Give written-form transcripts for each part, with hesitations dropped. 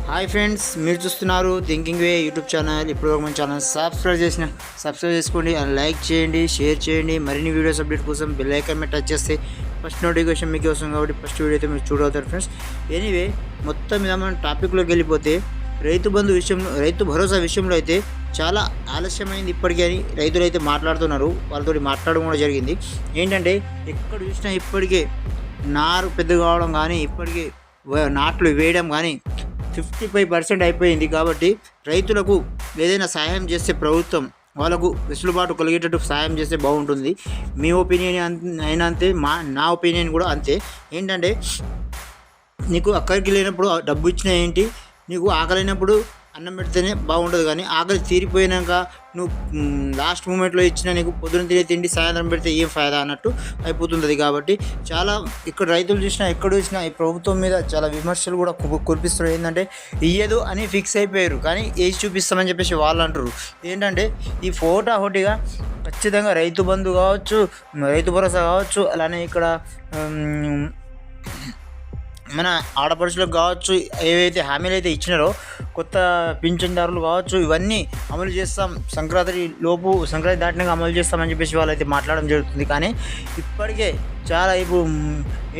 Hi friends, మీరు చూస్తున్నారు thinking వే YouTube channel. ఇప్పుడు మన ఛానల్ సబ్స్క్రైబ్ చేసుకోండి, లైక్ చేయండి, షేర్ చేయండి. మరిన్ని వీడియోస్ అప్డేట్ కోసం బెల్ ఐకాన్ మీద టచ్ చేస్తే ఫస్ట్ నోటిఫికేషన్ మీకు వస్తుంది కాబట్టి ఫస్ట్ వీడియో అయితే మీరు చూడవుతారు ఫ్రెండ్స్. ఎనీవే, మొత్తం మీద మనం టాపిక్లోకి వెళ్ళిపోతే రైతు భరోసా విషయంలో అయితే చాలా ఆలస్యమైంది ఇప్పటికీ అని రైతులు అయితే మాట్లాడుతున్నారు. వాళ్ళతో మాట్లాడడం కూడా జరిగింది. ఏంటంటే ఎక్కడ చూసినా ఇప్పటికే నారు పెద్ద కావడం కానీ ఇప్పటికే నాట్లు వేయడం కానీ 55% అయిపోయింది. కాబట్టి రైతులకు ఏదైనా సహాయం చేస్తే ప్రభుత్వం వాళ్ళకు వెసులుబాటు కలిగేటట్టు సహాయం చేస్తే బాగుంటుంది. మీ ఒపీనియన్ అయినా అంతే, నా ఒపీనియన్ కూడా అంతే. ఏంటంటే నీకు అక్కడికి లేనప్పుడు డబ్బు ఇచ్చినా ఏంటి, నీకు ఆకలినప్పుడు అన్నం పెడితేనే బాగుంటుంది. కానీ ఆకలి తీరిపోయినాక నువ్వు లాస్ట్ మూమెంట్లో ఇచ్చిన నీకు పొద్దున తినే తిండి సాయంత్రం పెడితే ఏం ఫాయిదా అన్నట్టు అయిపోతుంది. కాబట్టి చాలా ఇక్కడ రైతులు చూసినా ఎక్కడ చూసినా ఈ ప్రభుత్వం మీద చాలా విమర్శలు కూడా కురిపిస్తున్నారు. ఏంటంటే ఇయ్యదు అని ఫిక్స్ అయిపోయారు, కానీ ఏజ్ చూపిస్తామని చెప్పేసి వాళ్ళు అంటారు. ఏంటంటే ఈ హోటాహోటిగా ఖచ్చితంగా రైతు బంధు కావచ్చు, రైతు భరోసా కావచ్చు, అలానే ఇక్కడ మన ఆడపడుచులకు కావచ్చు, ఏవైతే హామీలు అయితే ఇచ్చినారో కొత్త పింఛన్దారులు కావచ్చు, ఇవన్నీ అమలు చేస్తాం, సంక్రాంతి దాటినాక అమలు చేస్తామని చెప్పేసి వాళ్ళైతే మాట్లాడడం జరుగుతుంది. కానీ ఇప్పటికే చాలా ఇప్పుడు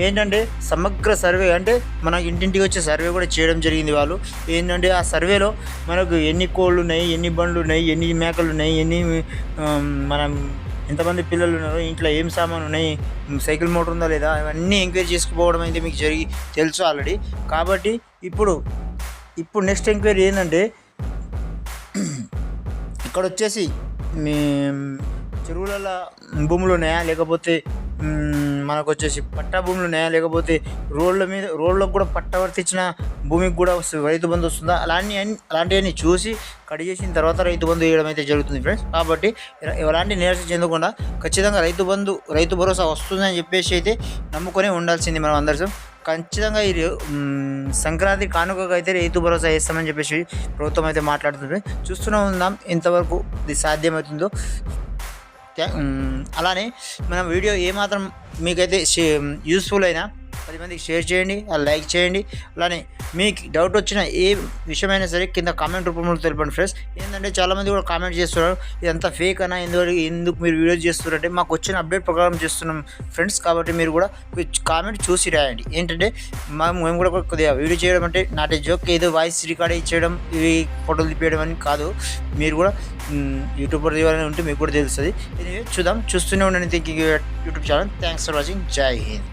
ఏంటంటే సమగ్ర సర్వే అంటే మన ఇంటింటికి వచ్చే సర్వే కూడా చేయడం జరిగింది. వాళ్ళు ఏంటంటే ఆ సర్వేలో మనకు ఎన్ని కోళ్ళు ఉన్నాయి, ఎన్ని బండ్లు ఉన్నాయి, ఎన్ని మేకలు ఉన్నాయి, మనం ఎంతమంది పిల్లలు ఉన్నారు, ఇంట్లో ఏం సామాను ఉన్నాయి, సైకిల్ మోటార్ ఉందా లేదా, ఇవన్నీ ఎంక్వైరీ చేసుకుపోవడం అయితే మీకు తెలుసు ఆల్రెడీ. కాబట్టి ఇప్పుడు నెక్స్ట్ ఎంక్వైరీ ఏంటంటే ఇక్కడ వచ్చేసి మీ చెరువులలో భూములు ఉన్నాయా, లేకపోతే మనకు వచ్చేసి పట్టా భూములు ఉన్నాయా, లేకపోతే రోడ్లకు కూడా పట్టవర్తించిన భూమికి కూడా రైతు బంధు వస్తుందా, అలాంటివన్నీ చూసి కడిగేసిన తర్వాత రైతు బంధు వేయడం అయితే జరుగుతుంది ఫ్రెండ్స్. కాబట్టి ఎలాంటి నిరాశ చెందకుండా ఖచ్చితంగా రైతు భరోసా వస్తుందని చెప్పేసి అయితే నమ్ముకొని ఉండాల్సింది మనం అందరం. ఖచ్చితంగా ఈ సంక్రాంతి కానుకగా అయితే రైతు భరోసా వేస్తామని చెప్పేసి ప్రభుత్వం అయితే మాట్లాడుతుంది. చూస్తూనే ఉందాం ఎంతవరకు ఇది సాధ్యమవుతుందో. అలానే మన వీడియో ఏమాత్రం మీకైతే యూస్ఫుల్ అయినా 10 మందికి షేర్ చేయండి, లైక్ చేయండి. అలానే మీకు డౌట్ వచ్చిన ఏ విషయమైనా సరే కింద కామెంట్ రూపంలో తెలపండి ఫ్రెండ్స్. ఏంటంటే చాలామంది కూడా కామెంట్ చేస్తున్నారు, ఇదంతా ఫేక్ అన్నా, ఎందుకు మీరు వీడియోస్ చేస్తున్నారంటే మాకు వచ్చిన అప్డేట్ ప్రకారం చేస్తున్నాం ఫ్రెండ్స్. కాబట్టి మీరు కూడా కామెంట్ చూసి రాయండి. ఏంటంటే మేము కూడా కొద్దిగా వీడియో చేయడం అంటే నాటే జోక్ ఏదో వాయిస్ రికార్డ్ చేయడం, ఇవి ఫోటోలు తిప్పేయడం అని కాదు. మీరు కూడా యూట్యూబర్ ఇవ్వాలని ఉంటే మీకు కూడా తెలుస్తుంది. చూద్దాం, చూస్తూనే ఉండండి thinking YouTube channel. Thanks for watching. జై హింద్.